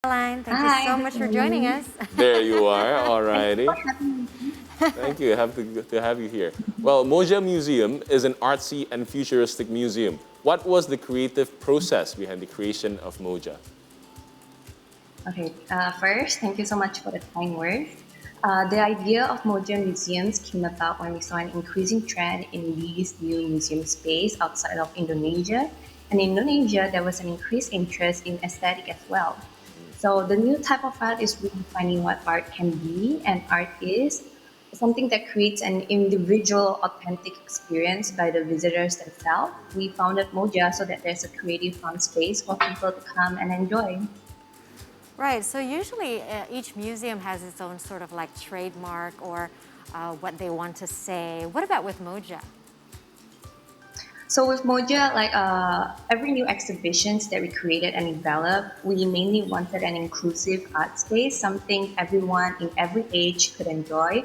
Caroline, thank you Hi, so good much for joining morning. us. There you are. All Thank you for righty. having me. Thank you. Happy to have you here. Well, Moja Museum is an artsy and futuristic museum. What was the creative process behind the creation of Moja? Okay, first, thank you so much for the kind words. The idea of Moja museums came about when we saw an increasing trend in these new museum space outside of Indonesia. And in Indonesia, there was an increased interest in aesthetic as well. So the new type of art is redefining what art can be, and art is something that creates an individual, authentic experience by the visitors themselves. We founded Moja so that there's a creative fun space for people to come and enjoy. Right, so usually each museum has its own sort of like trademark or what they want to say. What about with Moja? So with Moja, every new exhibitions that we created and developed, we mainly wanted an inclusive art space, something everyone in every age could enjoy.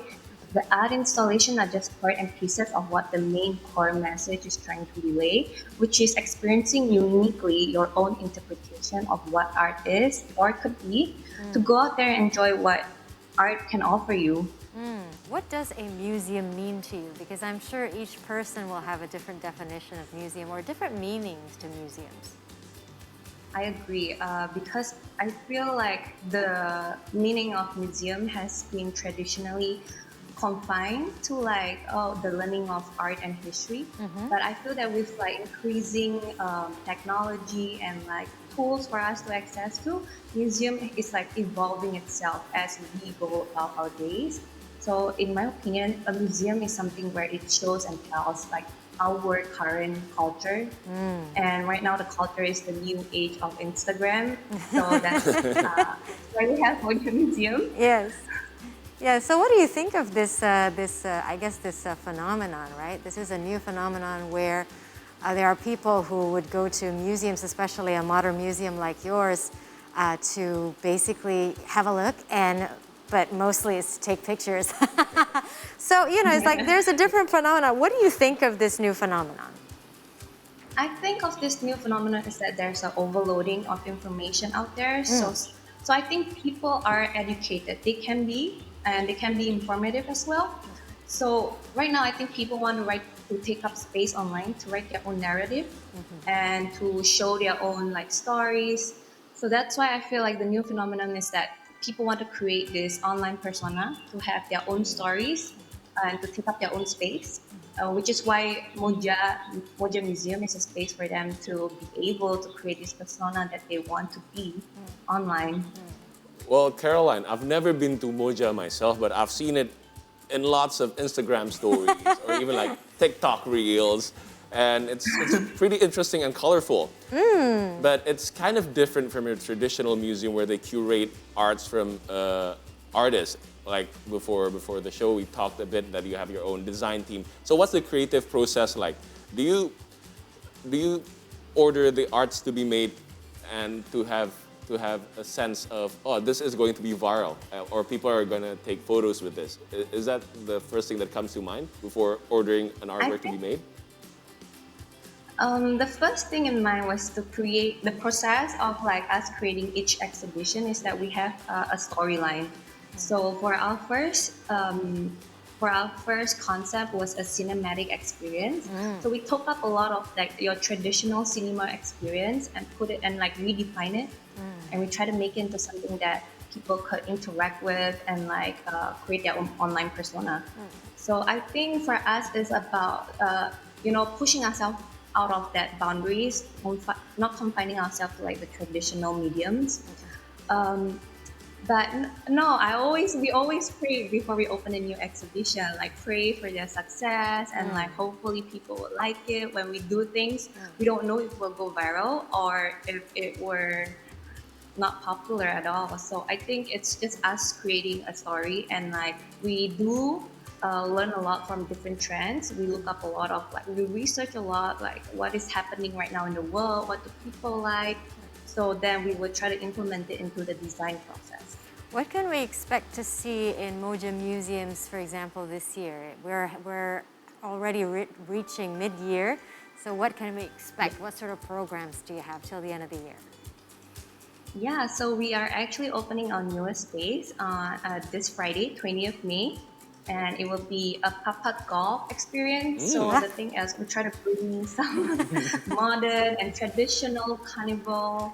The art installation are just part and pieces of what the main core message is trying to relay, which is experiencing uniquely your own interpretation of what art is or could be, to go out there and enjoy what art can offer you. What does a museum mean to you? Because I'm sure each person will have a different definition of museum or different meanings to museums. I agree because I feel like the meaning of museum has been traditionally confined to the learning of art and history. But I feel that with like increasing technology and like tools for us to access to, museum is like evolving itself as we go about our days. So in my opinion, a museum is something where it shows and tells like our current culture. And right now, the culture is the new age of Instagram. So that's why we have Mojo Museum. Yes. Yeah, so what do you think of I guess this phenomenon, right? This is a new phenomenon where there are people who would go to museums, especially a modern museum like yours, to basically have a look but mostly it's to take pictures. So, it's like there's a different phenomenon. What do you think of this new phenomenon? I think of this new phenomenon is that there's an overloading of information out there. So I think people are educated. They can be, and they can be informative as well. So right now, I think people want to take up space online to write their own narrative and to show their own like stories. So that's why I feel like the new phenomenon is that people want to create this online persona to have their own stories and to take up their own space, which is why Moja Museum is a space for them to be able to create this persona that they want to be online. Well, Caroline, I've never been to Moja myself, but I've seen it in lots of Instagram stories or even like TikTok reels, and it's pretty interesting and colorful. But it's kind of different from your traditional museum where they curate arts from artists. Like before the show, we talked a bit that you have your own design team. So what's the creative process like? Do you order the arts to be made and to have a sense of, oh, this is going to be viral or people are going to take photos with this? Is that the first thing that comes to mind before ordering an I artwork to be think made? the first thing in mind was to create the process of like us creating each exhibition is that we have a storyline. So for our first concept was a cinematic experience. So we took up a lot of like your traditional cinema experience and put it and like redefine it, and we try to make it into something that people could interact with and create their own online persona. So I think for us it's about pushing ourselves out of that boundaries, not confining ourselves to like the traditional mediums. Um, no, we always pray before we open a new exhibition, like pray for their success and like hopefully people will like it. When we do things, we don't know if it will go viral or if it were not popular at all. So I think it's just us creating a story, and like we do learn a lot from different trends. We look up a lot of like we research a lot like what is happening right now in the world, what do people like. So then we would try to implement it into the design process. What can we expect to see in Moja museums, for example, this year? We're already reaching mid-year, so what can we expect? What sort of programs do you have till the end of the year? Yeah, so we are actually opening our newest space this Friday, 20th May, and it will be a putt-putt golf experience. So the thing is, we try to bring some modern and traditional carnival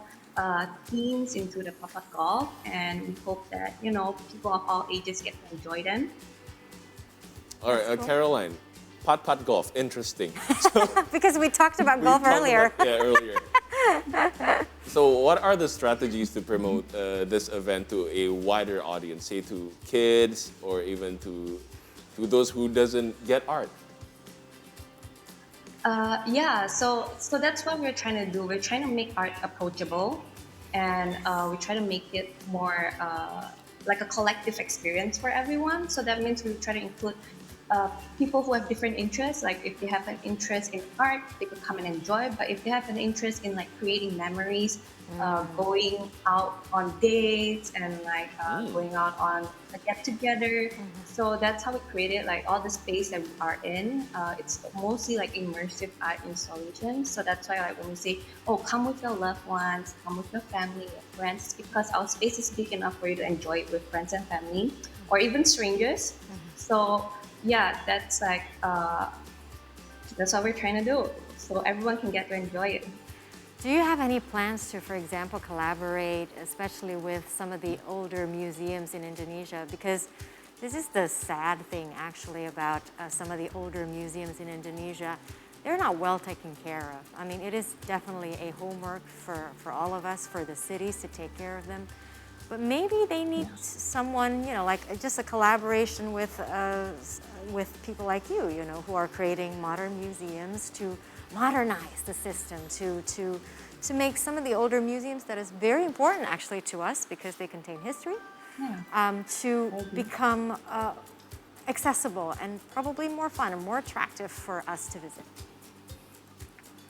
themes into the putt-putt golf, and we hope that people of all ages get to enjoy them. All right, cool. Caroline, putt golf, interesting. Because we talked about We golf talked earlier. about- earlier. So, what are the strategies to promote this event to a wider audience, say to kids or even to those who doesn't get art? Yeah, so that's what we're trying to do. We're trying to make art approachable, and we try to make it more like a collective experience for everyone. So that means we try to include people who have different interests. Like if they have an interest in art, they could come and enjoy. But if they have an interest in like creating memories, going out on dates, and like going out on a get together. So that's how we created like all the space that we are in. It's mostly like immersive art installation. So that's why like when we say, oh, come with your loved ones, come with your family, your friends, because our space is big enough for you to enjoy it with friends and family, or even strangers. So yeah, that's like that's what we're trying to do. So everyone can get to enjoy it. Do you have any plans to, for example, collaborate, especially with some of the older museums in Indonesia? Because this is the sad thing, actually, about some of the older museums in Indonesia. They're not well taken care of. I mean, it is definitely a homework for all of us, for the cities to take care of them. But maybe they need someone, like just a collaboration with people like you know, who are creating modern museums to modernize the system, to make some of the older museums that is very important actually to us because they contain history, to become accessible and probably more fun and more attractive for us to visit.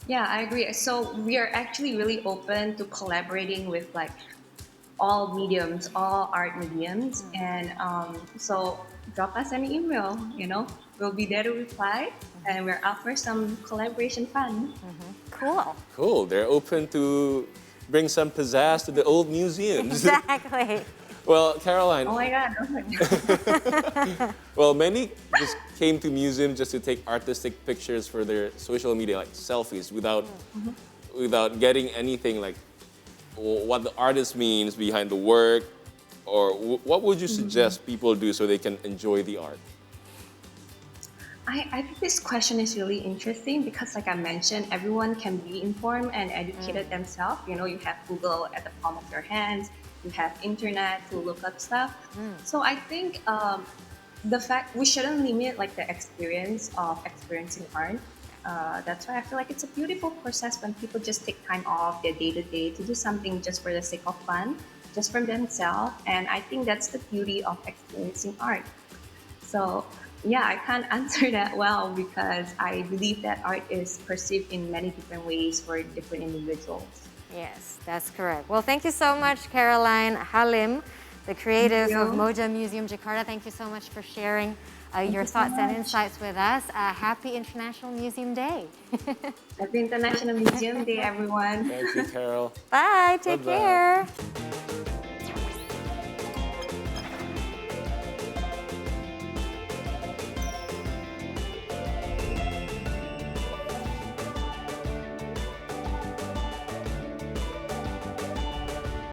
Yeah, I agree. So we are actually really open to collaborating with like all mediums, all art mediums, and so drop us an email. We'll be there to reply, and we're up for some collaboration fun. Cool. Cool. They're open to bring some pizzazz to the old museums. Exactly. Well, Caroline. Oh my God. Well, many just came to museums just to take artistic pictures for their social media, like selfies, without getting anything like what the artist means behind the work, or what would you suggest people do so they can enjoy the art? I think this question is really interesting because, like I mentioned, everyone can be informed and educated themselves. You have Google at the palm of your hands. You have internet to look up stuff. So I think the fact we shouldn't limit like the experience of experiencing art. That's why I feel like it's a beautiful process when people just take time off their day-to-day to do something just for the sake of fun, just for themselves. And I think that's the beauty of experiencing art. So yeah, I can't answer that well because I believe that art is perceived in many different ways for different individuals. Yes, that's correct. Well, thank you so much, Caroline. Halim, the creative of Moja Museum Jakarta. Thank you so much for sharing your thoughts and insights with us. Happy International Museum Day. Happy International Museum Day, everyone. Thank you, Carol. Bye, take Bye-bye. care.